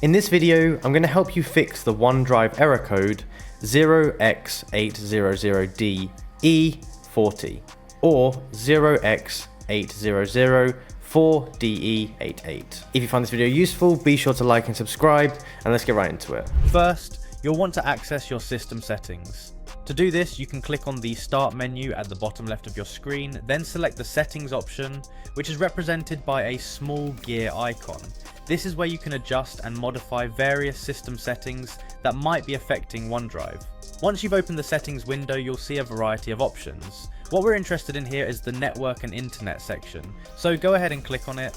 In this video, I'm going to help you fix the OneDrive error code 0x8004de40 or 0x8004de88. If you find this video useful, be sure to like and subscribe, and let's get right into it. First, you'll want to access your system settings. To do this, you can click on the Start menu at the bottom left of your screen, then select the Settings option, which is represented by a small gear icon. This is where you can adjust and modify various system settings that might be affecting OneDrive. Once you've opened the settings window, you'll see a variety of options. What we're interested in here is the network and internet section, so go ahead and click on it.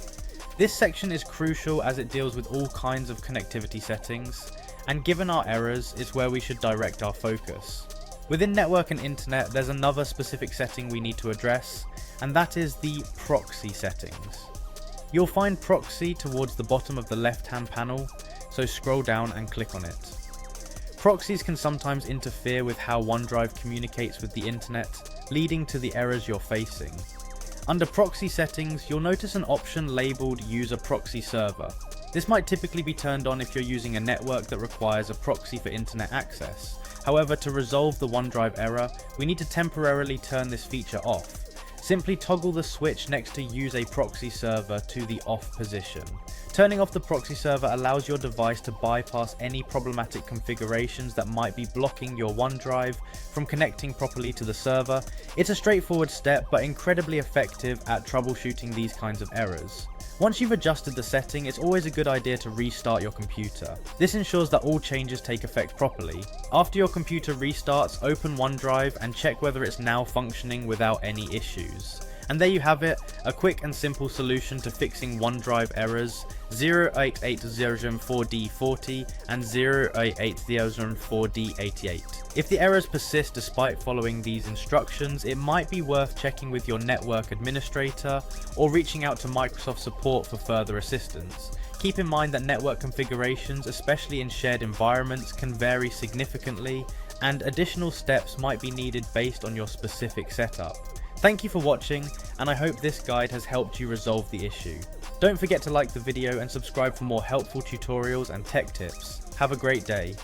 This section is crucial as it deals with all kinds of connectivity settings, and given our errors, it's where we should direct our focus. Within network and internet, there's another specific setting we need to address, and that is the proxy settings. You'll find proxy towards the bottom of the left-hand panel, so scroll down and click on it. Proxies can sometimes interfere with how OneDrive communicates with the internet, leading to the errors you're facing. Under proxy settings, you'll notice an option labeled User Proxy Server. This might typically be turned on if you're using a network that requires a proxy for internet access. However, to resolve the OneDrive error, we need to temporarily turn this feature off. Simply toggle the switch next to Use a Proxy Server to the off position. Turning off the proxy server allows your device to bypass any problematic configurations that might be blocking your OneDrive from connecting properly to the server. It's a straightforward step, but incredibly effective at troubleshooting these kinds of errors. Once you've adjusted the setting, it's always a good idea to restart your computer. This ensures that all changes take effect properly. After your computer restarts, open OneDrive and check whether it's now functioning without any issues. And there you have it, a quick and simple solution to fixing OneDrive errors 0x8004de40 and 0x8004de88. If the errors persist despite following these instructions, it might be worth checking with your network administrator or reaching out to Microsoft support for further assistance. Keep in mind that network configurations, especially in shared environments, can vary significantly, and additional steps might be needed based on your specific setup. Thank you for watching, and I hope this guide has helped you resolve the issue. Don't forget to like the video and subscribe for more helpful tutorials and tech tips. Have a great day.